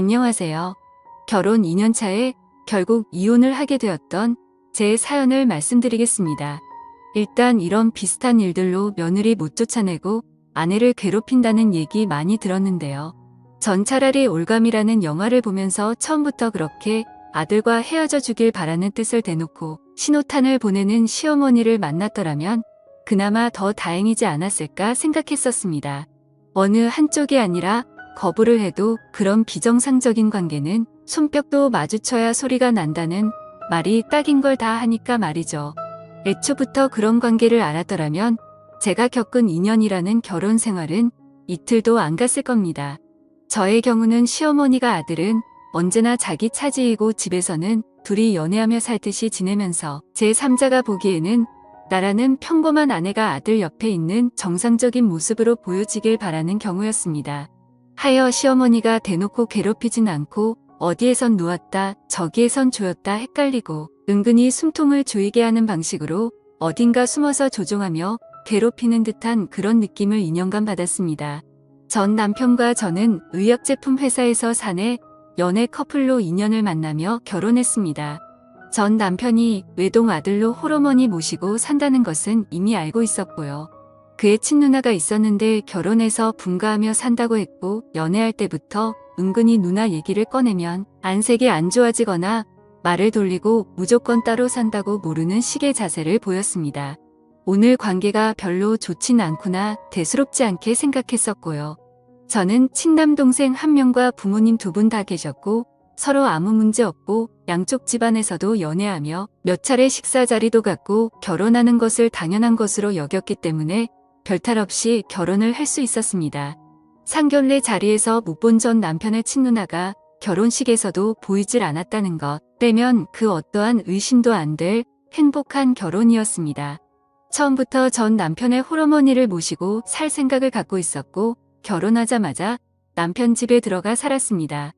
안녕하세요. 결혼 2년 차에 결국 이혼을 하게 되었던 제 사연을 말씀드리겠습니다. 일단 이런 비슷한 일들로 며느리 못 쫓아내고 아내를 괴롭힌다는 얘기 많이 들었는데요. 전 차라리 올감이라는 영화를 보면서 처음부터 그렇게 아들과 헤어져 주길 바라는 뜻을 대놓고 신호탄을 보내는 시어머니를 만났더라면 그나마 더 다행이지 않았을까 생각했었습니다. 어느 한쪽이 아니라 거부를 해도 그런 비정상적인 관계는 손뼉도 마주쳐야 소리가 난다는 말이 딱인 걸 다 하니까 말이죠. 애초부터 그런 관계를 알았더라면 제가 겪은 2년이라는 결혼 생활은 이틀도 안 갔을 겁니다. 저의 경우는 시어머니가 아들은 언제나 자기 차지이고 집에서는 둘이 연애하며 살듯이 지내면서 제3자가 보기에는 나라는 평범한 아내가 아들 옆에 있는 정상적인 모습으로 보여지길 바라는 경우였습니다. 하여 시어머니가 대놓고 괴롭히진 않고 어디에선 누웠다 저기에선 조였다 헷갈리고 은근히 숨통을 조이게 하는 방식으로 어딘가 숨어서 조종하며 괴롭히는 듯한 그런 느낌을 2년간 받았습니다. 전 남편과 저는 의약제품 회사에서 사내 연애 커플로 2년을 만나며 결혼했습니다. 전 남편이 외동 아들로 홀어머니 모시고 산다는 것은 이미 알고 있었고요. 그의 친누나가 있었는데 결혼해서 분가하며 산다고 했고 연애할 때부터 은근히 누나 얘기를 꺼내면 안색이 안 좋아지거나 말을 돌리고 무조건 따로 산다고 모르는 식의 자세를 보였습니다. 오늘 관계가 별로 좋진 않구나 대수롭지 않게 생각했었고요. 저는 친남동생 한 명과 부모님 2분 다 계셨고 서로 아무 문제 없고 양쪽 집안에서도 연애하며 몇 차례 식사 자리도 갖고 결혼하는 것을 당연한 것으로 여겼기 때문에 별탈 없이 결혼을 할 수 있었습니다. 상견례 자리에서 못 본 전 남편의 친누나가 결혼식에서도 보이질 않았다는 것 빼면 그 어떠한 의심도 안 될 행복한 결혼이었습니다. 처음부터 전 남편의 홀어머니를 모시고 살 생각을 갖고 있었고 결혼하자마자 남편 집에 들어가 살았습니다.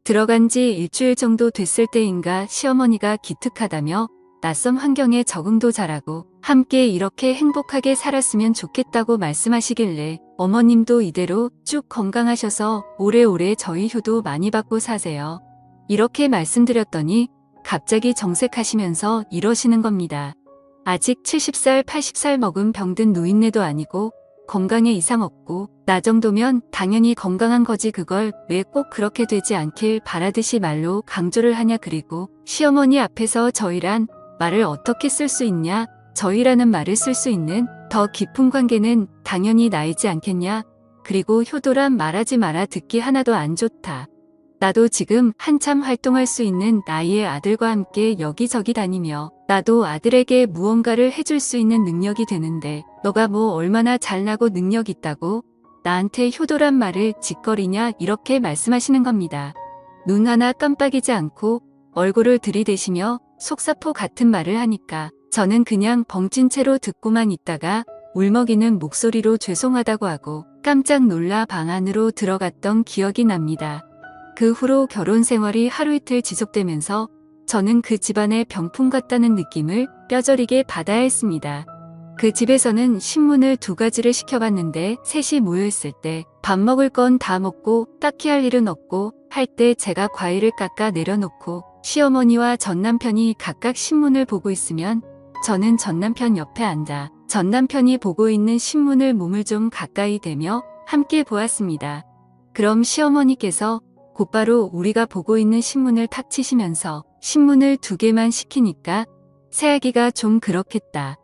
들어간 지 일주일 정도 됐을 때인가 시어머니가 기특하다며 낯선 환경에 적응도 잘하고 함께 이렇게 행복하게 살았으면 좋겠다고 말씀하시길래 어머님도 이대로 쭉 건강하셔서 오래오래 저희 효도 많이 받고 사세요. 이렇게 말씀드렸더니 갑자기 정색하시면서 이러시는 겁니다. 아직 70살, 80살 먹은 병든 노인네도 아니고 건강에 이상 없고 나 정도면 당연히 건강한 거지 그걸 왜 꼭 그렇게 되지 않길 바라듯이 말로 강조를 하냐 그리고 시어머니 앞에서 저희란 말을 어떻게 쓸 수 있냐 저희라는 말을 쓸 수 있는 더 깊은 관계는 당연히 나이지 않겠냐 그리고 효도란 말하지 마라 듣기 하나도 안 좋다. 나도 지금 한참 활동할 수 있는 나이의 아들과 함께 여기저기 다니며 나도 아들에게 무언가를 해줄 수 있는 능력이 되는데 너가 뭐 얼마나 잘나고 능력 있다고 나한테 효도란 말을 짓거리냐 이렇게 말씀하시는 겁니다. 눈 하나 깜빡이지 않고 얼굴을 들이대시며 속사포 같은 말을 하니까 저는 그냥 벙찐 채로 듣고만 있다가 울먹이는 목소리로 죄송하다고 하고 깜짝 놀라 방 안으로 들어갔던 기억이 납니다. 그 후로 결혼 생활이 하루 이틀 지속되면서 저는 그 집안의 병풍 같다는 느낌을 뼈저리게 받아야 했습니다. 그 집에서는 신문을 2가지를 시켜봤는데 셋이 모여있을 때 밥 먹을 건 다 먹고 딱히 할 일은 없고 할 때 제가 과일을 깎아 내려놓고 시어머니와 전남편이 각각 신문을 보고 있으면 저는 전남편 옆에 앉아 전남편이 보고 있는 신문을 몸을 좀 가까이 대며 함께 보았습니다. 그럼 시어머니께서 곧바로 우리가 보고 있는 신문을 탁 치시면서 신문을 2개만 시키니까 새아기가 좀 그렇겠다.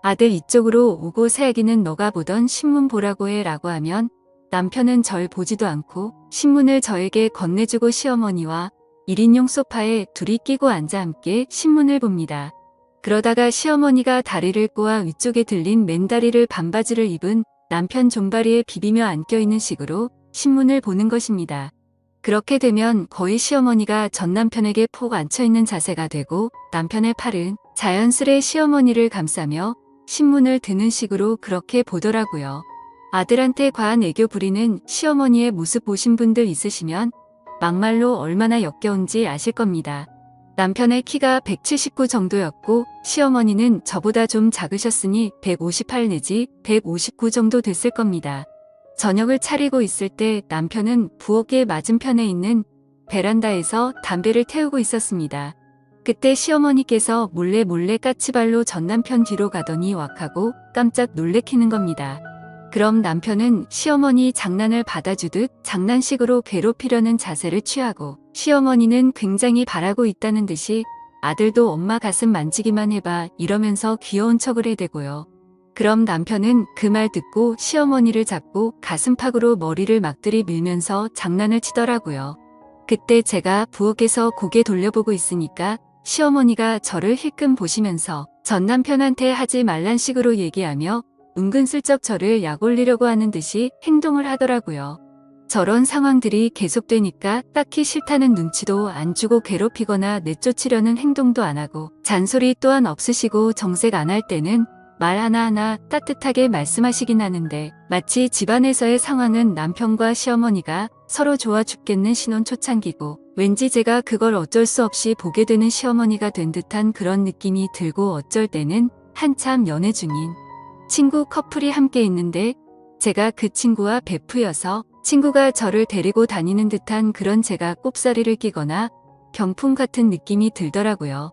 아들 이쪽으로 오고 새아기는 너가 보던 신문 보라고 해 라고 하면 남편은 절 보지도 않고 신문을 저에게 건네주고 시어머니와 1인용 소파에 둘이 끼고 앉아 함께 신문을 봅니다. 그러다가 시어머니가 다리를 꼬아 위쪽에 들린 맨다리를 반바지를 입은 남편 종바리에 비비며 안겨있는 식으로 신문을 보는 것입니다. 그렇게 되면 거의 시어머니가 전 남편에게 폭 앉혀있는 자세가 되고 남편의 팔은 자연스레 시어머니를 감싸며 신문을 드는 식으로 그렇게 보더라고요. 아들한테 과한 애교 부리는 시어머니의 모습 보신 분들 있으시면 막말로 얼마나 역겨운지 아실 겁니다. 남편의 키가 179 정도였고 시어머니는 저보다 좀 작으셨으니 158 내지 159 정도 됐을 겁니다. 저녁을 차리고 있을 때 남편은 부엌의 맞은편에 있는 베란다에서 담배를 태우고 있었습니다. 그때 시어머니께서 몰래 까치발로 전 남편 뒤로 가더니 왁하고 깜짝 놀래키는 겁니다. 그럼 남편은 시어머니 장난을 받아주듯 장난식으로 괴롭히려는 자세를 취하고 시어머니는 굉장히 바라고 있다는 듯이 아들도 엄마 가슴 만지기만 해봐 이러면서 귀여운 척을 해대고요. 그럼 남편은 그 말 듣고 시어머니를 잡고 가슴팍으로 머리를 막 들이밀면서 장난을 치더라고요. 그때 제가 부엌에서 고개 돌려보고 있으니까 시어머니가 저를 힐끔 보시면서 전 남편한테 하지 말란 식으로 얘기하며 은근슬쩍 저를 약 올리려고 하는 듯이 행동을 하더라고요. 저런 상황들이 계속되니까 딱히 싫다는 눈치도 안 주고 괴롭히거나 내쫓으려는 행동도 안 하고 잔소리 또한 없으시고 정색 안 할 때는 말 하나하나 따뜻하게 말씀하시긴 하는데 마치 집안에서의 상황은 남편과 시어머니가 서로 좋아 죽겠는 신혼 초창기고 왠지 제가 그걸 어쩔 수 없이 보게 되는 시어머니가 된 듯한 그런 느낌이 들고 어쩔 때는 한참 연애 중인 친구 커플이 함께 있는데 제가 그 친구와 베프여서 친구가 저를 데리고 다니는 듯한 그런 제가 꼽사리를 끼거나 병풍 같은 느낌이 들더라고요.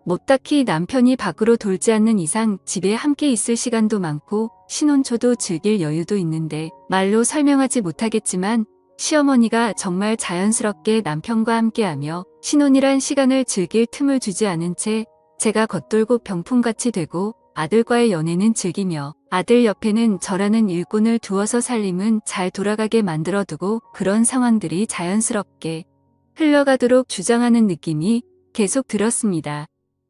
뭐 딱히 남편이 밖으로 돌지 않는 이상 집에 함께 있을 시간도 많고 신혼 초도 즐길 여유도 있는데 말로 설명하지 못하겠지만 시어머니가 정말 자연스럽게 남편과 함께하며 신혼이란 시간을 즐길 틈을 주지 않은 채 제가 겉돌고 병풍같이 되고 아들과의 연애는 즐기며 아들 옆에는 저라는 일꾼을 두어서 살림은 잘 돌아가게 만들어두고 그런 상황들이 자연스럽게 흘러가도록 주장하는 느낌이 계속 들었습니다.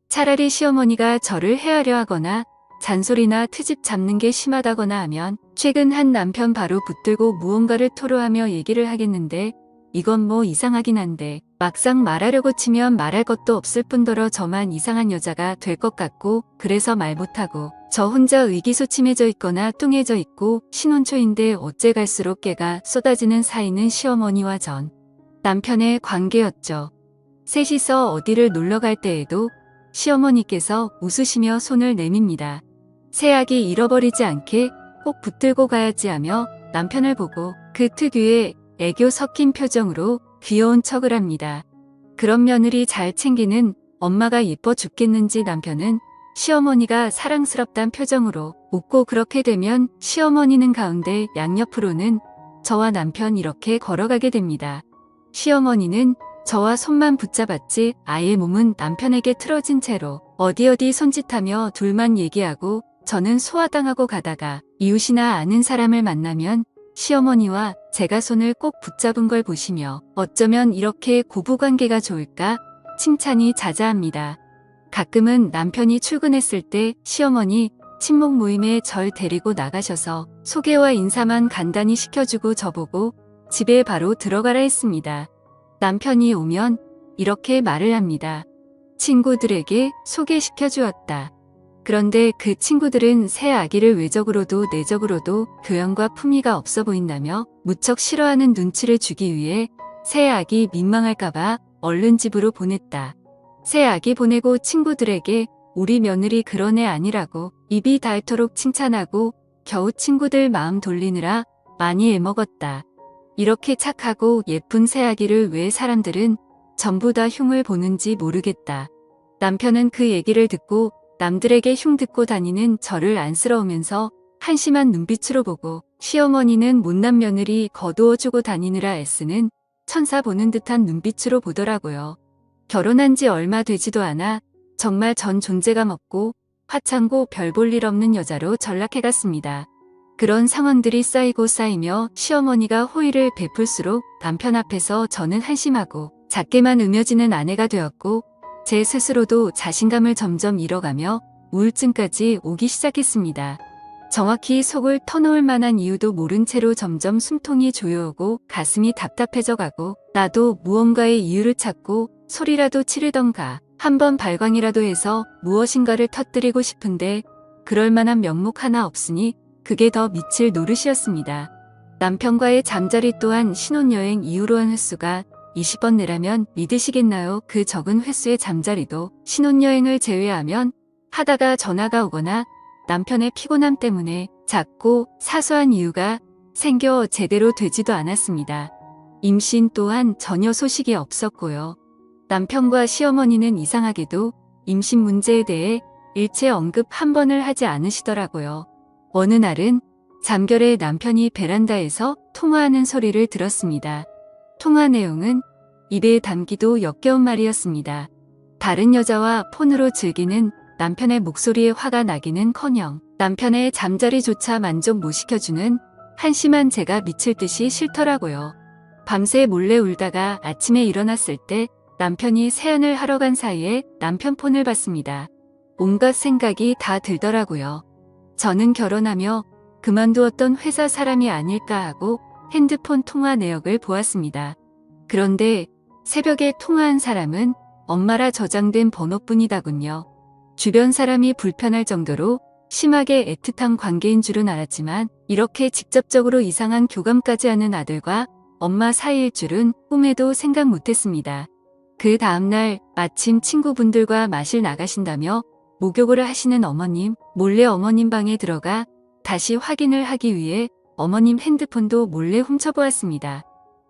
차라리 시어머니가 저를 헤아려 하거나 잔소리나 트집 잡는 게 심하다거나 하면 최근 한 남편 바로 붙들고 무언가를 토로하며 얘기를 하겠는데 이건 뭐 이상하긴 한데 막상 말하려고 치면 말할 것도 없을 뿐더러 저만 이상한 여자가 될 것 같고 그래서 말 못하고 저 혼자 의기소침해져 있거나 뚱해져 있고 신혼 초인데 어째 갈수록 깨가 쏟아지는 사이는 시어머니와 전 남편의 관계였죠. 셋이서 어디를 놀러 갈 때에도 시어머니께서 웃으시며 손을 내밉니다. 새아기 잃어버리지 않게 꼭 붙들고 가야지 하며 남편을 보고 그 특유의 애교 섞인 표정으로 귀여운 척을 합니다. 그런 며느리 잘 챙기는 엄마가 예뻐 죽겠는지 남편은 시어머니가 사랑스럽단 표정으로 웃고 그렇게 되면 시어머니는 가운데 양옆으로는 저와 남편 이렇게 걸어가게 됩니다. 시어머니는 저와 손만 붙잡았지 아예 몸은 남편에게 틀어진 채로 어디 손짓하며 둘만 얘기하고 저는 소화당하고 가다가 이웃이나 아는 사람을 만나면 시어머니와 제가 손을 꼭 붙잡은 걸 보시며 어쩌면 이렇게 고부관계가 좋을까 칭찬이 자자합니다. 가끔은 남편이 출근했을 때 시어머니 친목 모임에 절 데리고 나가셔서 소개와 인사만 간단히 시켜주고 저보고 집에 바로 들어가라 했습니다. 남편이 오면 이렇게 말을 합니다. 친구들에게 소개시켜 주었다. 그런데 그 친구들은 새 아기를 외적으로도 내적으로도 교양과 품위가 없어 보인다며 무척 싫어하는 눈치를 주기 위해 새 아기 민망할까봐 얼른 집으로 보냈다. 새 아기 보내고 친구들에게 우리 며느리 그런 애 아니라고 입이 닳도록 칭찬하고 겨우 친구들 마음 돌리느라 많이 애먹었다. 이렇게 착하고 예쁜 새아기를 왜 사람들은 전부 다 흉을 보는지 모르겠다. 남편은 그 얘기를 듣고 남들에게 흉 듣고 다니는 저를 안쓰러우면서 한심한 눈빛으로 보고 시어머니는 못난 며느리 거두어주고 다니느라 애쓰는 천사 보는 듯한 눈빛으로 보더라고요. 결혼한 지 얼마 되지도 않아 정말 전 존재감 없고 화창고 별 볼 일 없는 여자로 전락해갔습니다. 그런 상황들이 쌓이며 시어머니가 호의를 베풀수록 남편 앞에서 저는 한심하고 작게만 으며지는 아내가 되었고 제 스스로도 자신감을 점점 잃어가며 우울증까지 오기 시작했습니다. 정확히 속을 터놓을 만한 이유도 모른 채로 점점 숨통이 조여오고 가슴이 답답해져 가고 나도 무언가의 이유를 찾고 소리라도 치르던가 한번 발광이라도 해서 무엇인가를 터뜨리고 싶은데 그럴 만한 명목 하나 없으니 그게 더 미칠 노릇이었습니다. 남편과의 잠자리 또한 신혼여행 이후로 한 횟수가 20번 내라면 믿으시겠나요? 그 적은 횟수의 잠자리도 신혼여행을 제외하면 하다가 전화가 오거나 남편의 피곤함 때문에 작고 사소한 이유가 생겨 제대로 되지도 않았습니다. 임신 또한 전혀 소식이 없었고요. 남편과 시어머니는 이상하게도 임신 문제에 대해 일체 언급 한 번을 하지 않으시더라고요. 어느 날은 잠결에 남편이 베란다에서 통화하는 소리를 들었습니다. 통화 내용은 입에 담기도 역겨운 말이었습니다. 다른 여자와 폰으로 즐기는 남편의 목소리에 화가 나기는커녕 남편의 잠자리조차 만족 못 시켜주는 한심한 제가 미칠 듯이 싫더라고요. 밤새 몰래 울다가 아침에 일어났을 때 남편이 세안을 하러 간 사이에 남편 폰을 봤습니다. 온갖 생각이 다 들더라고요. 저는 결혼하며 그만두었던 회사 사람이 아닐까 하고 핸드폰 통화 내역을 보았습니다. 그런데 새벽에 통화한 사람은 엄마라 저장된 번호뿐이더군요. 주변 사람이 불편할 정도로 심하게 애틋한 관계인 줄은 알았지만 이렇게 직접적으로 이상한 교감까지 하는 아들과 엄마 사이일 줄은 꿈에도 생각 못했습니다. 그 다음날 마침 친구분들과 마실 나가신다며 목욕을 하시는 어머님, 몰래 어머님 방에 들어가 다시 확인을 하기 위해 어머님 핸드폰도 몰래 훔쳐보았습니다.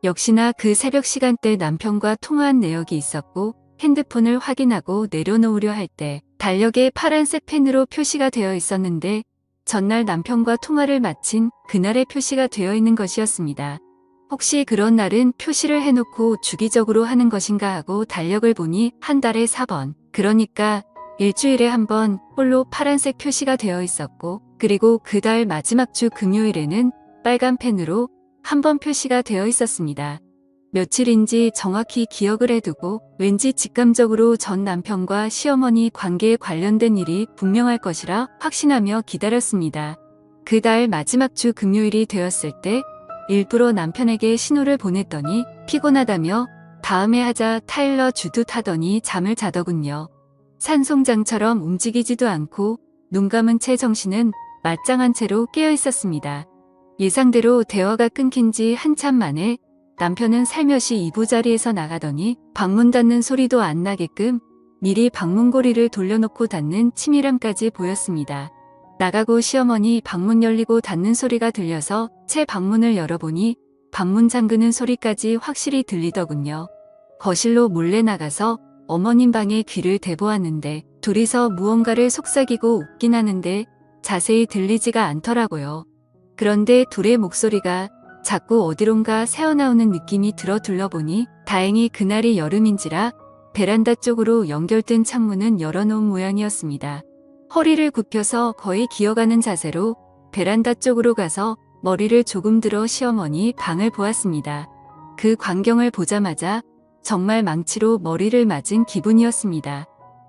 역시나 그 새벽 시간대 남편과 통화한 내역이 있었고 핸드폰을 확인하고 내려놓으려 할 때 달력에 파란색 펜으로 표시가 되어 있었는데 전날 남편과 통화를 마친 그날의 표시가 되어 있는 것이었습니다. 혹시 그런 날은 표시를 해놓고 주기적으로 하는 것인가 하고 달력을 보니 한 달에 4번, 그러니까 일주일에 한 번 홀로 파란색 표시가 되어 있었고 그리고 그 달 마지막 주 금요일에는 빨간 펜으로 한 번 표시가 되어 있었습니다. 며칠인지 정확히 기억을 해두고 왠지 직감적으로 전 남편과 시어머니 관계에 관련된 일이 분명할 것이라 확신하며 기다렸습니다. 그 달 마지막 주 금요일이 되었을 때 일부러 남편에게 신호를 보냈더니 피곤하다며 다음에 하자 타일러 주듯 하더니 잠을 자더군요. 산송장처럼 움직이지도 않고 눈 감은 채 정신은 말짱한 채로 깨어 있었습니다. 예상대로 대화가 끊긴 지 한참 만에 남편은 살며시 이부자리에서 나가더니 방문 닫는 소리도 안 나게끔 미리 방문고리를 돌려놓고 닫는 치밀함까지 보였습니다. 나가고 시어머니 방문 열리고 닫는 소리가 들려서 채 방문을 열어보니 방문 잠그는 소리까지 확실히 들리더군요. 거실로 몰래 나가서 어머님 방에 귀를 대보았는데 둘이서 무언가를 속삭이고 웃긴 하는데 자세히 들리지가 않더라고요. 그런데 둘의 목소리가 자꾸 어디론가 새어나오는 느낌이 들어 둘러보니 다행히 그날이 여름인지라 베란다 쪽으로 연결된 창문은 열어놓은 모양이었습니다. 허리를 굽혀서 거의 기어가는 자세로 베란다 쪽으로 가서 머리를 조금 들어 시어머니 방을 보았습니다. 그 광경을 보자마자 정말 망치로 머리를 맞은 기분이었습니다.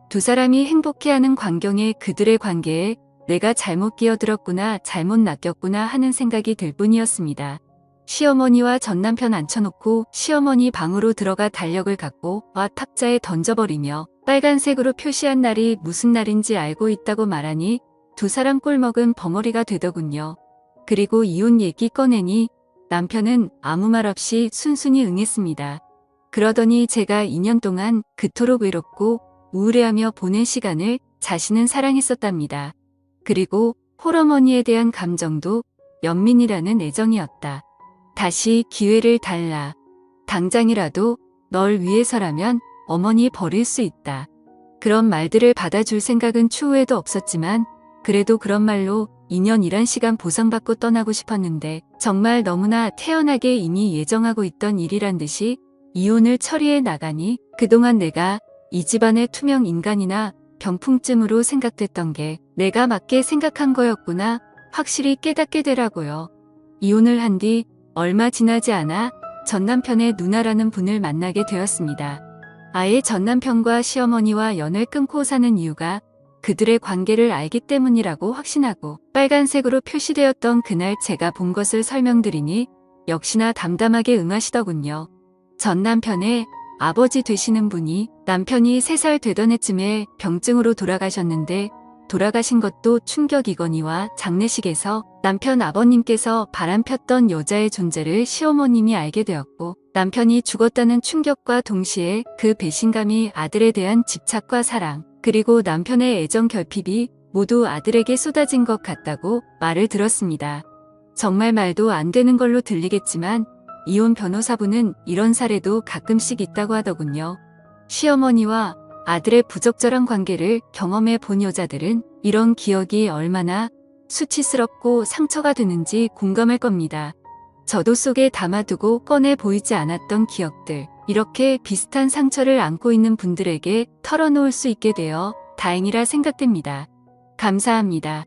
두 사람이 행복해하는 광경에 그들의 관계에 내가 잘못 끼어들었구나, 잘못 낚였구나 하는 생각이 들 뿐이었습니다. 시어머니와 전남편 앉혀놓고 시어머니 방으로 들어가 달력을 갖고 와 탁자에 던져버리며 빨간색으로 표시한 날이 무슨 날인지 알고 있다고 말하니 두 사람 꼴먹은 벙어리가 되더군요. 그리고 이혼 얘기 꺼내니 남편은 아무 말 없이 순순히 응했습니다. 그러더니 제가 2년 동안 그토록 외롭고 우울해하며 보낸 시간을 자신은 사랑했었답니다. 그리고 홀어머니에 대한 감정도 연민이라는 애정이었다. 다시 기회를 달라. 당장이라도 널 위해서라면 어머니 버릴 수 있다. 그런 말들을 받아줄 생각은 추후에도 없었지만 그래도 그런 말로 2년 일한 시간 보상받고 떠나고 싶었는데 정말 너무나 태연하게 이미 예정하고 있던 일이란 듯이 이혼을 처리해 나가니 그동안 내가 이 집안의 투명 인간이나 병풍쯤으로 생각됐던 게 내가 맞게 생각한 거였구나 확실히 깨닫게 되라고요. 이혼을 한 뒤 얼마 지나지 않아 전남편의 누나라는 분을 만나게 되었습니다. 아예 전남편과 시어머니와 연을 끊고 사는 이유가 그들의 관계를 알기 때문이라고 확신하고 빨간색으로 표시되었던 그날 제가 본 것을 설명드리니 역시나 담담하게 응하시더군요. 전남편의 아버지 되시는 분이 남편이 3살 되던 해쯤에 병증으로 돌아가셨는데 돌아가신 것도 충격이거니와 장례식에서 남편 아버님께서 바람폈던 여자의 존재를 시어머님이 알게 되었고 남편이 죽었다는 충격과 동시에 그 배신감이 아들에 대한 집착과 사랑 그리고 남편의 애정 결핍이 모두 아들에게 쏟아진 것 같다고 말을 들었습니다. 정말 말도 안 되는 걸로 들리겠지만 이혼 변호사분은 이런 사례도 가끔씩 있다고 하더군요. 시어머니와 아들의 부적절한 관계를 경험해 본 여자들은 이런 기억이 얼마나 수치스럽고 상처가 되는지 공감할 겁니다. 저도 속에 담아두고 꺼내 보이지 않았던 기억들, 이렇게 비슷한 상처를 안고 있는 분들에게 털어놓을 수 있게 되어 다행이라 생각됩니다. 감사합니다.